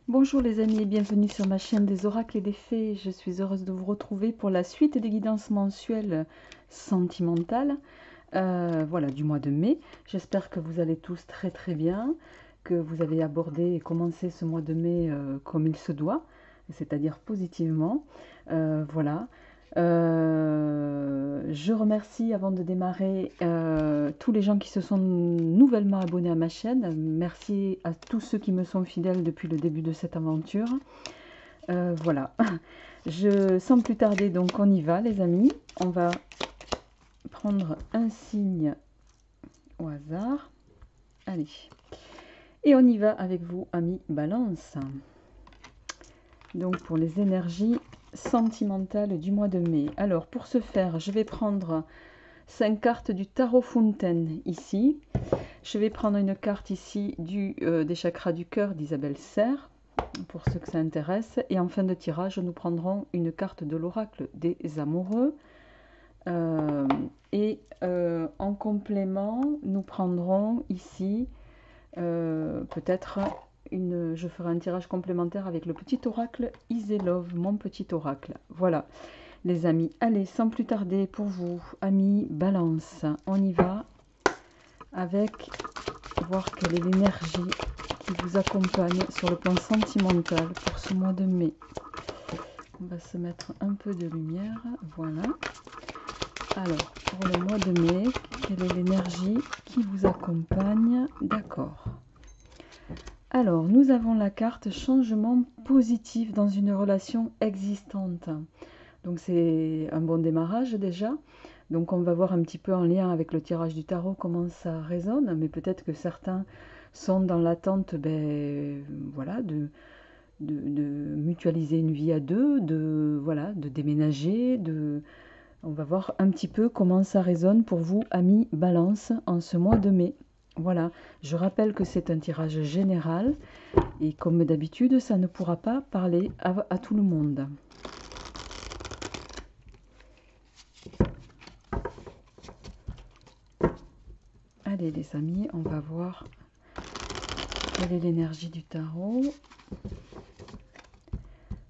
Bonjour les amis et bienvenue sur ma chaîne des oracles et des fées. Je suis heureuse de vous retrouver pour la suite des guidances mensuelles sentimentales voilà, du mois de mai. J'espère que vous allez tous très très bien, que vous avez abordé et commencé ce mois de mai comme il se doit, c'est-à-dire positivement. Voilà. Je remercie avant de démarrer tous les gens qui se sont nouvellement abonnés à ma chaîne. Merci à tous ceux qui me sont fidèles depuis le début de cette aventure. Voilà. Sans plus tarder, donc on y va les amis. On va prendre un signe au hasard. Allez. Et on y va avec vous, amis Balance. Donc pour les énergies sentimentales du mois de mai. Alors pour ce faire, je vais prendre 5 cartes du Tarot Fontaine ici. Je vais prendre une carte ici des chakras du cœur d'Isabelle Serre, pour ceux que ça intéresse. Et en fin de tirage, nous prendrons une carte de l'oracle des amoureux. En complément, nous prendrons ici peut-être je ferai un tirage complémentaire avec le petit oracle Iselove, mon petit oracle. Voilà, les amis. Allez, sans plus tarder, pour vous, amis Balance, on y va avec voir quelle est l'énergie qui vous accompagne sur le plan sentimental pour ce mois de mai. On va se mettre un peu de lumière, voilà. Alors, pour le mois de mai, quelle est l'énergie qui vous accompagne? D'accord. Alors, nous avons la carte changement positif dans une relation existante. Donc, c'est un bon démarrage déjà. Donc, on va voir un petit peu en lien avec le tirage du tarot comment ça résonne. Mais peut-être que certains sont dans l'attente voilà, de mutualiser une vie à deux, voilà, de déménager, on va voir un petit peu comment ça résonne pour vous, amis Balance, en ce mois de mai. Voilà, je rappelle que c'est un tirage général et comme d'habitude, ça ne pourra pas parler à tout le monde. Allez les amis, on va voir quelle est l'énergie du tarot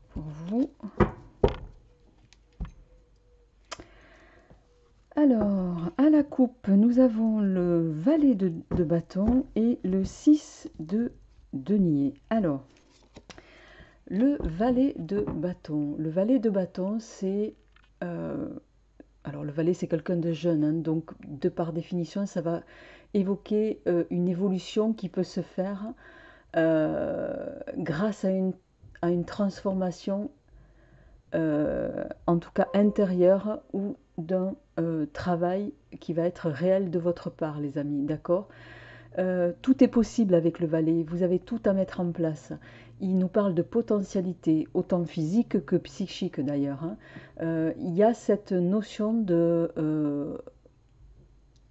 pour vous. Alors, à la coupe, nous avons le valet de bâton et le 6 de denier. Alors, le valet de bâton. Le valet de bâton, c'est... alors, le valet, c'est quelqu'un de jeune, hein, donc de par définition, ça va évoquer une évolution qui peut se faire grâce à une transformation, en tout cas intérieure, ou d'un travail qui va être réel de votre part, les amis, d'accord? Tout est possible avec le valet, vous avez tout à mettre en place. Il nous parle de potentialité, autant physique que psychique d'ailleurs, hein. Il y a cette notion de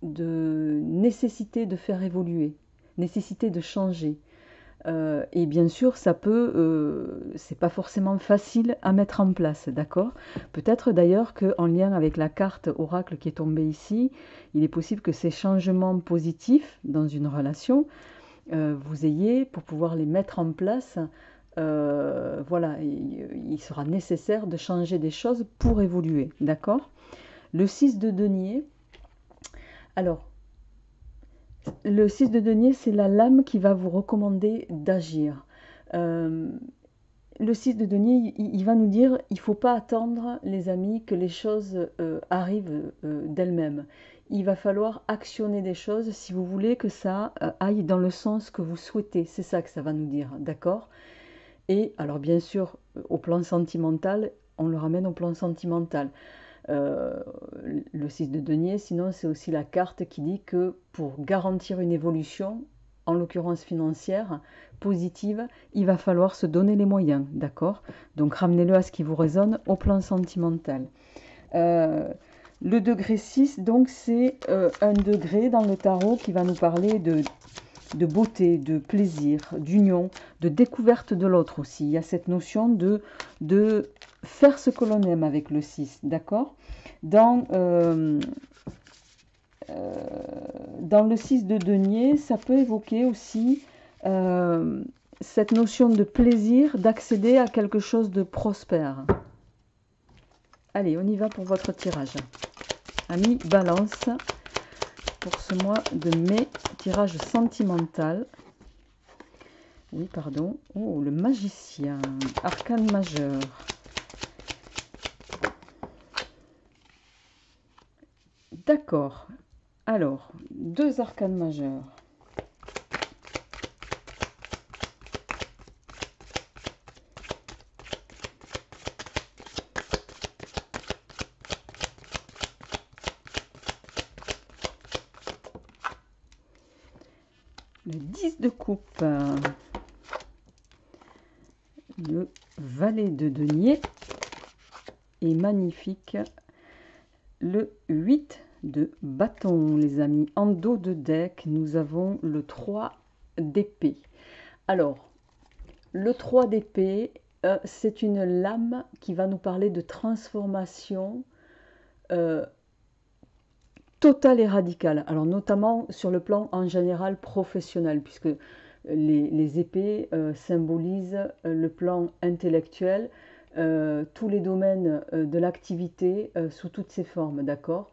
nécessité de faire évoluer, nécessité de changer. Et bien sûr, c'est pas forcément facile à mettre en place, d'accord? Peut-être d'ailleurs qu'en lien avec la carte oracle qui est tombée ici, il est possible que ces changements positifs dans une relation, vous ayez, pour pouvoir les mettre en place, voilà, il sera nécessaire de changer des choses pour évoluer, d'accord? Le 6 de denier, alors, le 6 de denier, c'est la lame qui va vous recommander d'agir. Le 6 de denier, il va nous dire, il ne faut pas attendre, les amis, que les choses arrivent d'elles-mêmes. Il va falloir actionner des choses si vous voulez que ça aille dans le sens que vous souhaitez. C'est ça que ça va nous dire, d'accord? Et alors bien sûr, au plan sentimental, on le ramène au plan sentimental. Euh, le 6 de denier, sinon c'est aussi la carte qui dit que pour garantir une évolution, en l'occurrence financière, positive, il va falloir se donner les moyens, d'accord? Donc ramenez-le à ce qui vous résonne au plan sentimental. Euh, le degré 6, donc c'est un degré dans le tarot qui va nous parler de beauté, de plaisir, d'union, de découverte de l'autre aussi. Il y a cette notion de faire ce que l'on aime avec le 6, d'accord? Dans, dans le 6 de denier, ça peut évoquer aussi cette notion de plaisir, d'accéder à quelque chose de prospère. Allez, on y va pour votre tirage. Amis Balance, pour ce mois de mai, tirage sentimental. Oui, pardon. Oh, le magicien, arcane majeur. D'accord. Alors, 2 arcanes majeurs. Le 10 de coupe. Le valet de denier. Et magnifique. Le 8 de bâton, les amis. En dos de deck, nous avons le 3 d'épée. Alors, le 3 d'épée, c'est une lame qui va nous parler de transformation totale et radicale. Alors, notamment sur le plan en général professionnel, puisque les épées symbolisent le plan intellectuel, tous les domaines de l'activité sous toutes ses formes, d'accord?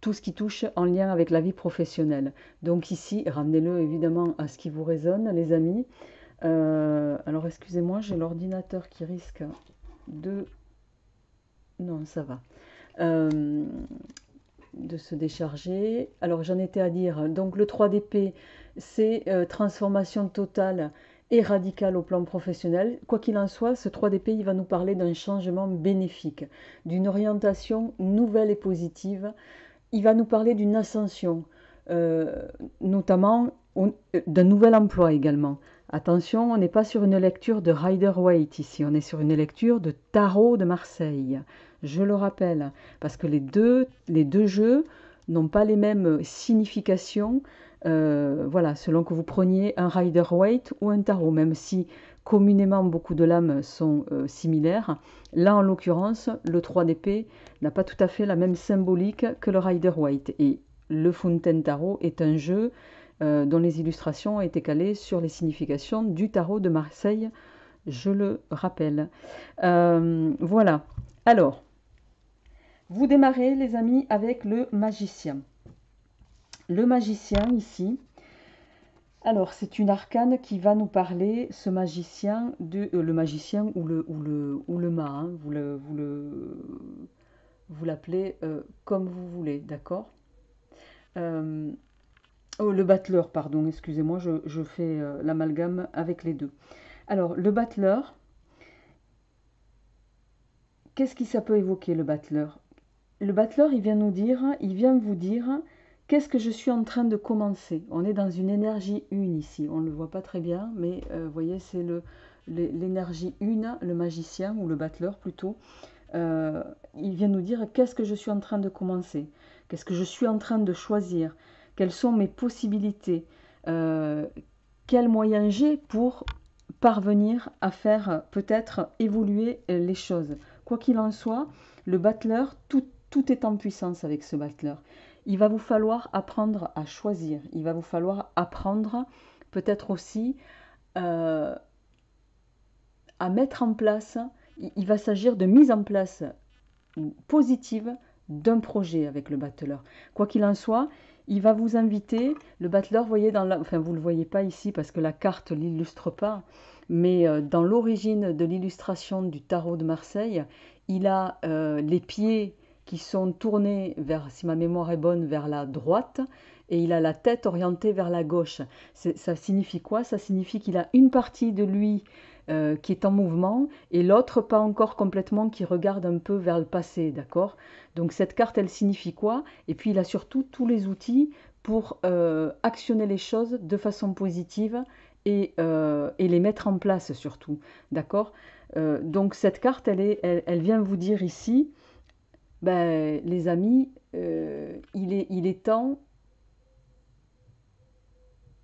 Tout ce qui touche en lien avec la vie professionnelle. Donc ici, ramenez-le évidemment à ce qui vous résonne, les amis. Alors excusez-moi, j'ai l'ordinateur qui risque de... Non, ça va. De se décharger. Alors j'en étais à dire, donc le 3 d'épée, c'est transformation totale et radicale au plan professionnel. Quoi qu'il en soit, ce 3 d'épée, il va nous parler d'un changement bénéfique, d'une orientation nouvelle et positive. Il va nous parler d'une ascension, notamment d'un nouvel emploi également. Attention, on n'est pas sur une lecture de Rider-Waite ici, on est sur une lecture de Tarot de Marseille. Je le rappelle, parce que les deux jeux n'ont pas les mêmes significations, voilà, selon que vous preniez un Rider-Waite ou un tarot, même si communément beaucoup de lames sont similaires. Là, en l'occurrence, le 3 d'épée n'a pas tout à fait la même symbolique que le Rider-Waite. Et le Fountain Tarot est un jeu dont les illustrations ont été calées sur les significations du tarot de Marseille, je le rappelle. Voilà. Alors, vous démarrez, les amis, avec le magicien. Le magicien, ici, alors c'est une arcane qui va nous parler, ce magicien, le magicien ou le mât, hein, vous l'appelez comme vous voulez, d'accord? Oh, le battleur, pardon, excusez-moi, je fais l'amalgame avec les deux. Alors, le battleur, qu'est-ce que ça peut évoquer, le battleur? Le battleur, il vient nous dire, il vient vous dire, qu'est-ce que je suis en train de commencer? On est dans une énergie une ici, on ne le voit pas très bien, mais vous voyez, c'est l'énergie une, le magicien, ou le battleur plutôt. Il vient nous dire, qu'est-ce que je suis en train de commencer? Qu'est-ce que je suis en train de choisir? Quelles sont mes possibilités? Quels moyens j'ai pour parvenir à faire peut-être évoluer les choses? Quoi qu'il en soit, le battleur, tout est en puissance avec ce battleur. Il va vous falloir apprendre à choisir. Il va vous falloir apprendre peut-être aussi à mettre en place. Il va s'agir de mise en place positive d'un projet avec le battleur. Quoi qu'il en soit, il va vous inviter, le battleur, vous voyez, enfin vous ne le voyez pas ici parce que la carte ne l'illustre pas, mais dans l'origine de l'illustration du tarot de Marseille, il a les pieds qui sont tournés vers, si ma mémoire est bonne, vers la droite, et il a la tête orientée vers la gauche. Ça signifie quoi? Ça signifie qu'il a une partie de lui qui est en mouvement et l'autre pas encore complètement, qui regarde un peu vers le passé, d'accord? Donc cette carte, elle signifie quoi? Et puis il a surtout tous les outils pour actionner les choses de façon positive et les mettre en place surtout, d'accord? Donc cette carte, elle vient vous dire ici, ben, les amis, il est temps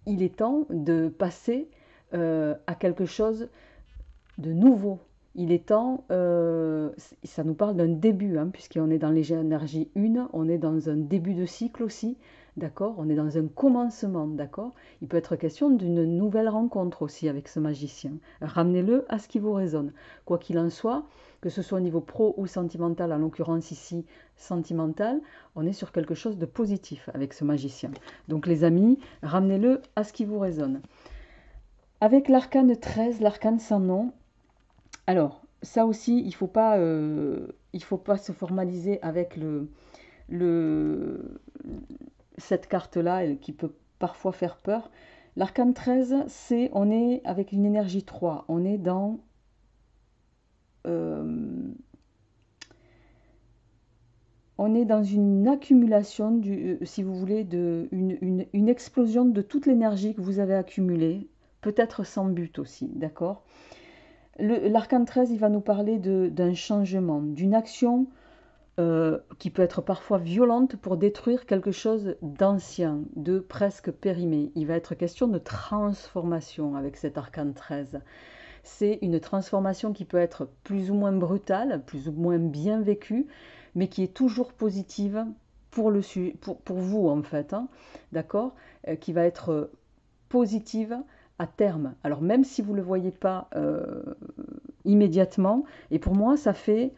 de passer à quelque chose de nouveau. Il est temps, ça nous parle d'un début, hein, puisqu'on est dans les énergies 1, on est dans un début de cycle aussi, d'accord? On est dans un commencement, d'accord? Il peut être question d'une nouvelle rencontre aussi avec ce magicien. Ramenez-le à ce qui vous résonne. Quoi qu'il en soit, que ce soit au niveau pro ou sentimental, en l'occurrence ici sentimental, on est sur quelque chose de positif avec ce magicien. Donc les amis, ramenez-le à ce qui vous résonne. Avec l'arcane 13, l'arcane sans nom, alors ça aussi, il faut pas se formaliser avec le, cette carte-là qui peut parfois faire peur. L'arcane 13, on est avec une énergie 3, on est dans une accumulation, si vous voulez, une explosion de toute l'énergie que vous avez accumulée, peut-être sans but aussi, d'accord? L'arcane 13, il va nous parler d'un changement, d'une action qui peut être parfois violente pour détruire quelque chose d'ancien, de presque périmé. Il va être question de transformation avec cet arcane 13. C'est une transformation qui peut être plus ou moins brutale, plus ou moins bien vécue, mais qui est toujours positive pour vous en fait, hein, d'accord, qui va être positive à terme. Alors même si vous ne le voyez pas immédiatement, et pour moi ça fait,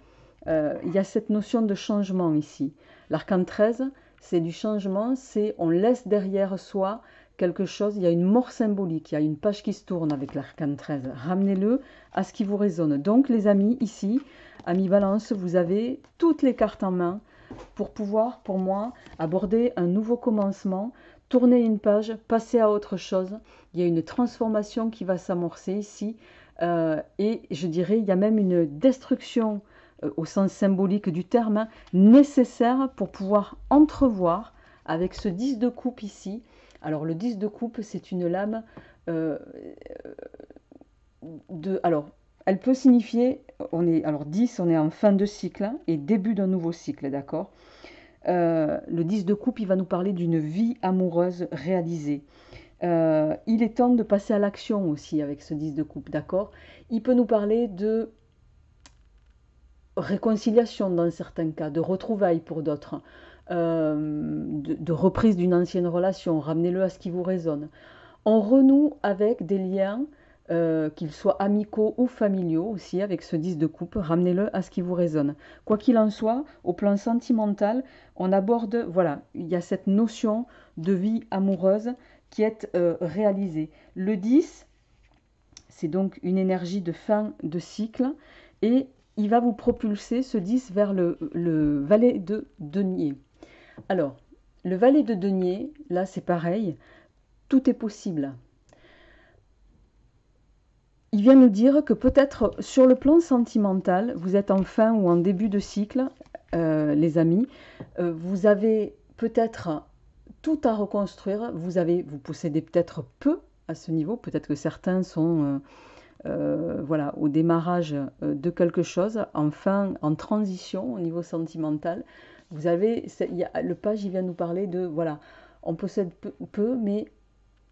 il y a cette notion de changement ici. L'arcane 13, c'est du changement, c'est on laisse derrière soi quelque chose, il y a une mort symbolique, il y a une page qui se tourne avec l'arcane 13. Ramenez-le à ce qui vous résonne. Donc les amis, ici, amis Balance, vous avez toutes les cartes en main pour pouvoir, pour moi, aborder un nouveau commencement, tourner une page, passer à autre chose. Il y a une transformation qui va s'amorcer ici. Et je dirais, il y a même une destruction, au sens symbolique du terme, nécessaire pour pouvoir entrevoir avec ce 10 de coupe ici. Alors le 10 de coupe, c'est une lame alors, elle peut signifier, alors 10, on est en fin de cycle et début d'un nouveau cycle, d'accord? Le 10 de coupe, il va nous parler d'une vie amoureuse réalisée. Il est temps de passer à l'action aussi avec ce 10 de coupe, d'accord? Il peut nous parler de réconciliation dans certains cas, de retrouvailles pour d'autres, de reprise d'une ancienne relation, ramenez-le à ce qui vous résonne. On renoue avec des liens, qu'ils soient amicaux ou familiaux aussi, avec ce 10 de coupe, ramenez-le à ce qui vous résonne. Quoi qu'il en soit, au plan sentimental, on aborde, voilà, il y a cette notion de vie amoureuse qui est réalisée. Le 10, c'est donc une énergie de fin de cycle et il va vous propulser, ce 10, vers le valet de denier. Alors, le valet de denier, là c'est pareil, tout est possible. Il vient nous dire que peut-être sur le plan sentimental, vous êtes en fin ou en début de cycle, les amis, vous avez peut-être tout à reconstruire, vous possédez peut-être peu à ce niveau, peut-être que certains sont voilà, au démarrage de quelque chose, en transition au niveau sentimental. Vous avez, le page, il vient nous parler de, voilà, on possède peu, mais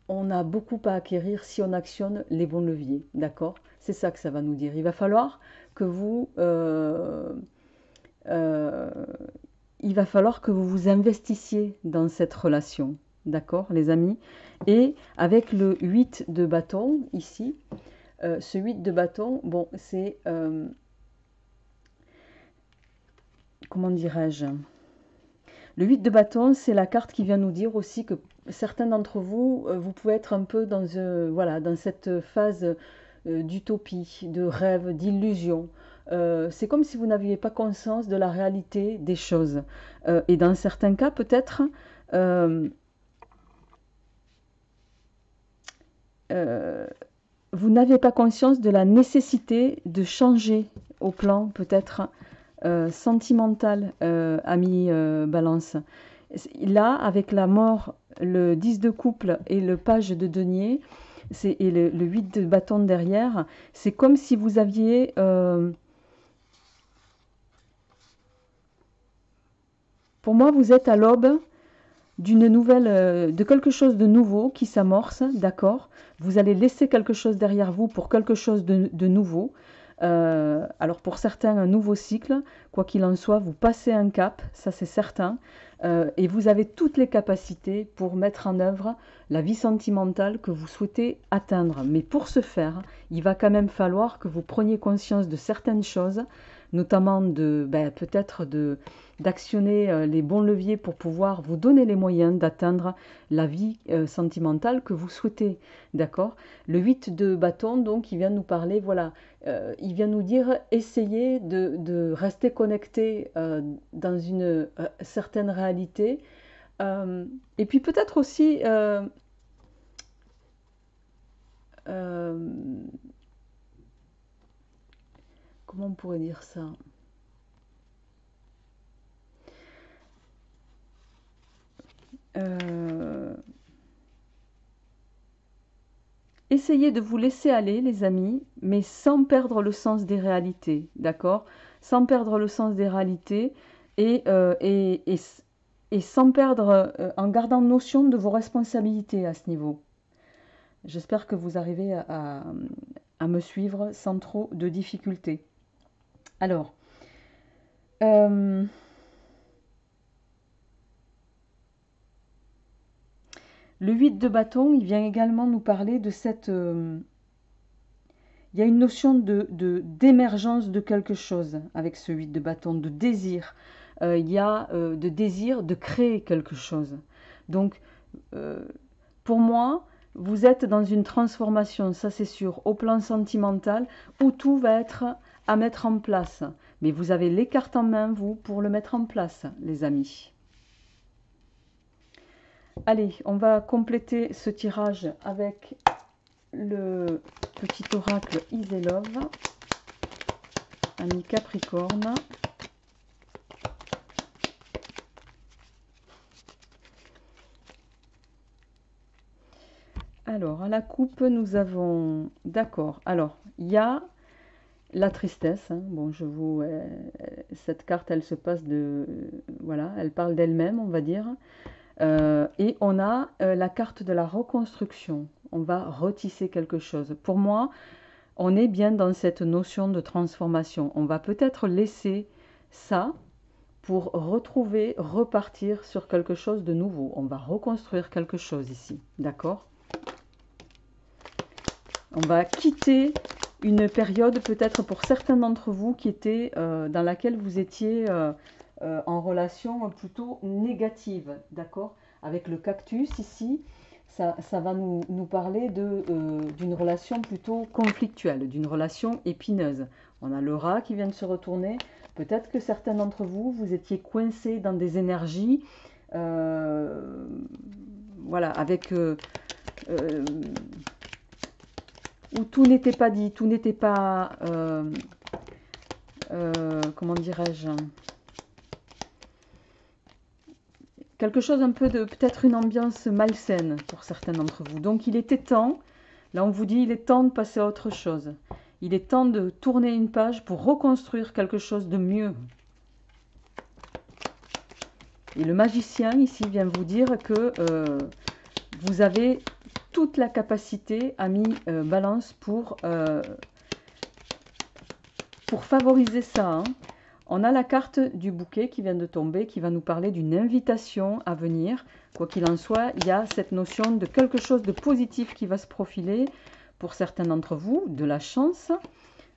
on a beaucoup à acquérir si on actionne les bons leviers, d'accord? C'est ça que ça va nous dire. Il va falloir que vous... il va falloir que vous vous investissiez dans cette relation, d'accord, les amis? Et avec le 8 de bâton, ici, ce 8 de bâton, bon, c'est... comment dirais-je? Le 8 de bâton, c'est la carte qui vient nous dire aussi que certains d'entre vous, vous pouvez être un peu dans, voilà, dans cette phase d'utopie, de rêve, d'illusion. C'est comme si vous n'aviez pas conscience de la réalité des choses. Et dans certains cas, peut-être, vous n'avez pas conscience de la nécessité de changer au plan peut-être sentimental, ami Balance. Là, avec la mort, le 10 de couple et le page de denier, et le 8 de bâton derrière, c'est comme si vous aviez... pour moi, vous êtes à l'aube d'une nouvelle, de quelque chose de nouveau qui s'amorce, d'accord? Vous allez laisser quelque chose derrière vous pour quelque chose de nouveau. Alors pour certains, un nouveau cycle, quoi qu'il en soit, vous passez un cap, ça c'est certain. et vous avez toutes les capacités pour mettre en œuvre la vie sentimentale que vous souhaitez atteindre. Mais pour ce faire, il va quand même falloir que vous preniez conscience de certaines choses, notamment peut-être d'actionner les bons leviers pour pouvoir vous donner les moyens d'atteindre la vie sentimentale que vous souhaitez. D'accord? Le 8 de bâton, donc, il vient nous parler, voilà, il vient nous dire, essayez de rester connecté dans une certaine réalité. Et puis peut-être aussi, comment on pourrait dire ça? Essayez de vous laisser aller, les amis, mais sans perdre le sens des réalités, d'accord? Sans perdre le sens des réalités et, euh, et, et, et sans perdre, en gardant notion de vos responsabilités à ce niveau. J'espère que vous arrivez à me suivre sans trop de difficultés. Alors, euh, le 8 de bâton, il vient également nous parler de cette... il y a une notion d'émergence de quelque chose avec ce 8 de bâton, de désir. Il y a de désir de créer quelque chose. Donc, pour moi, vous êtes dans une transformation, ça c'est sûr, au plan sentimental, où tout va être à mettre en place. Mais vous avez les cartes en main, vous, pour le mettre en place, les amis. Allez, on va compléter ce tirage avec le petit oracle Iselov, ami Capricorne. Alors, à la coupe, nous avons... D'accord. Alors, il y a la tristesse. Hein. Bon, cette carte, elle se passe de... Voilà, elle parle d'elle-même, on va dire. Et on a la carte de la reconstruction. On va retisser quelque chose. Pour moi, on est bien dans cette notion de transformation. On va peut-être laisser ça pour retrouver, repartir sur quelque chose de nouveau. On va reconstruire quelque chose ici. D'accord ? On va quitter une période peut-être pour certains d'entre vous qui était dans laquelle vous étiez en relation plutôt négative, d'accord? Avec le cactus ici, ça va nous parler d'une relation plutôt conflictuelle, d'une relation épineuse. On a le rat qui vient de se retourner. Peut-être que certains d'entre vous, vous étiez coincés dans des énergies, voilà, avec... où tout n'était pas dit, tout n'était pas, comment dirais-je, quelque chose un peu de, peut-être une ambiance malsaine pour certains d'entre vous. Donc il était temps, là on vous dit, il est temps de passer à autre chose. Il est temps de tourner une page pour reconstruire quelque chose de mieux. Et le magicien ici vient vous dire que vous avez toute la capacité, ami Balance, pour favoriser ça. Hein. On a la carte du bouquet qui vient de tomber, qui va nous parler d'une invitation à venir. Quoi qu'il en soit, il y a cette notion de quelque chose de positif qui va se profiler pour certains d'entre vous, de la chance,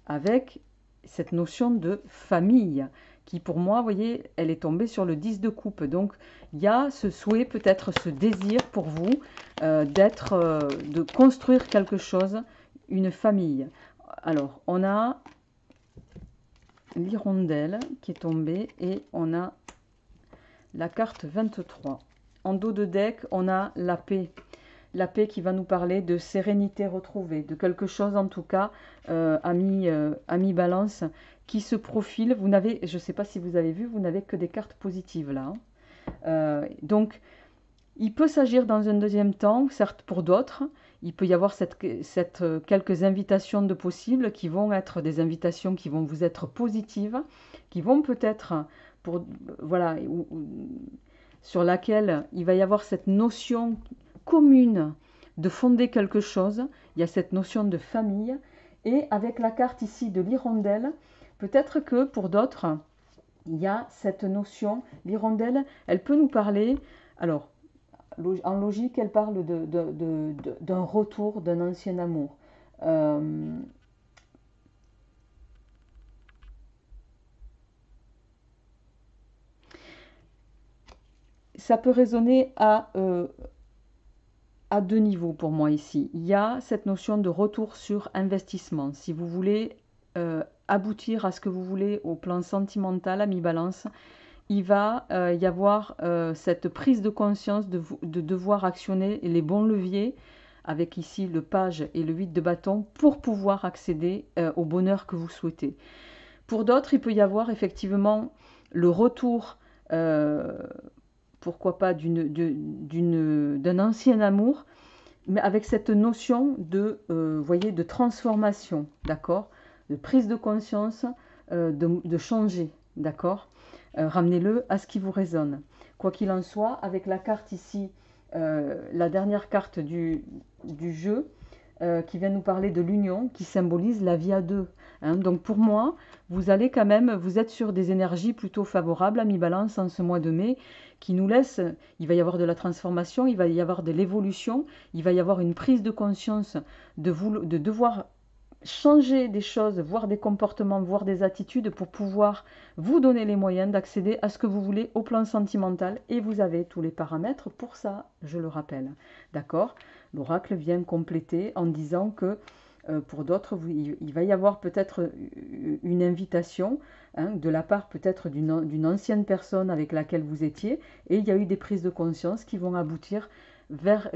avec cette notion de famille, qui pour moi, vous voyez, elle est tombée sur le 10 de coupe. Donc, il y a ce souhait, peut-être ce désir pour vous de construire quelque chose, une famille. Alors, on a l'hirondelle qui est tombée et on a la carte 23. En dos de deck, on a la paix. La paix qui va nous parler de sérénité retrouvée, de quelque chose en tout cas, ami Balance, qui se profile. Vous n'avez, je ne sais pas si vous avez vu, vous n'avez que des cartes positives là. Donc, il peut s'agir dans un deuxième temps, certes pour d'autres, il peut y avoir quelques invitations de possibles qui vont être des invitations qui vont vous être positives, qui vont peut-être, voilà, sur laquelle il va y avoir cette notion commune de fonder quelque chose. Il y a cette notion de famille. Et avec la carte ici de l'hirondelle, peut-être que pour d'autres, il y a cette notion, l'hirondelle, elle peut nous parler, alors, en logique, elle parle d'un retour d'un ancien amour. Ça peut résonner à deux niveaux pour moi ici. Il y a cette notion de retour sur investissement. Si vous voulez aboutir à ce que vous voulez au plan sentimental, à mi-balance, il va y avoir cette prise de conscience de devoir actionner les bons leviers, avec ici le page et le 8 de bâton, pour pouvoir accéder au bonheur que vous souhaitez. Pour d'autres, il peut y avoir effectivement le retour, pourquoi pas, d'un ancien amour, mais avec cette notion de, voyez, de transformation, d'accord, de prise de conscience, de changer, d'accord. Ramenez-le à ce qui vous résonne. Quoi qu'il en soit, avec la carte ici, la dernière carte du jeu, qui vient nous parler de l'union, qui symbolise la vie à deux. Hein. Donc pour moi, vous allez quand même, vous êtes sur des énergies plutôt favorables à mi-balance en ce mois de mai, qui nous laisse, il va y avoir de la transformation, il va y avoir de l'évolution, il va y avoir une prise de conscience de devoir changer des choses, voir des comportements, voir des attitudes pour pouvoir vous donner les moyens d'accéder à ce que vous voulez au plan sentimental. Et vous avez tous les paramètres pour ça, je le rappelle. D'accord? L'oracle vient compléter en disant que pour d'autres, il va y avoir peut-être une invitation hein, de la part peut-être d'une ancienne personne avec laquelle vous étiez, et il y a eu des prises de conscience qui vont aboutir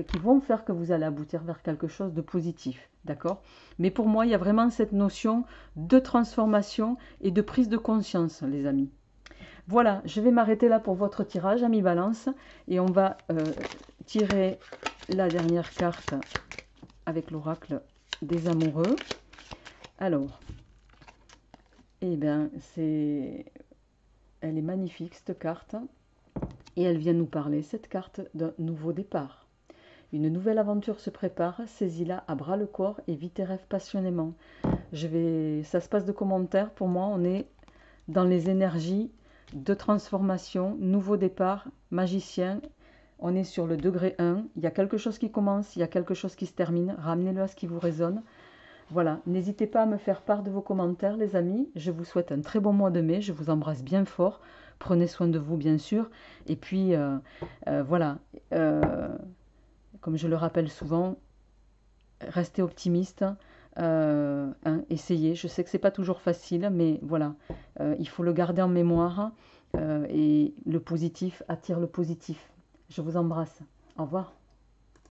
qui vont faire que vous allez aboutir vers quelque chose de positif, d'accord? Mais pour moi, il y a vraiment cette notion de transformation et de prise de conscience, les amis. Voilà, je vais m'arrêter là pour votre tirage, ami Balance, et on va tirer la dernière carte avec l'oracle des amoureux. Alors, eh bien, elle est magnifique cette carte, et elle vient nous parler, cette carte, d'un nouveau départ. Une nouvelle aventure se prépare, saisis-la à bras le corps et vis tes rêves passionnément. Ça se passe de commentaires, pour moi, on est dans les énergies de transformation, nouveau départ, magicien. On est sur le degré 1, il y a quelque chose qui commence, il y a quelque chose qui se termine, ramenez-le à ce qui vous résonne. Voilà, n'hésitez pas à me faire part de vos commentaires, les amis. Je vous souhaite un très bon mois de mai, je vous embrasse bien fort. Prenez soin de vous, bien sûr. Et puis, voilà, comme je le rappelle souvent, restez optimiste. Hein, essayez, je sais que c'est pas toujours facile, mais voilà, il faut le garder en mémoire et le positif attire le positif. Je vous embrasse. Au revoir.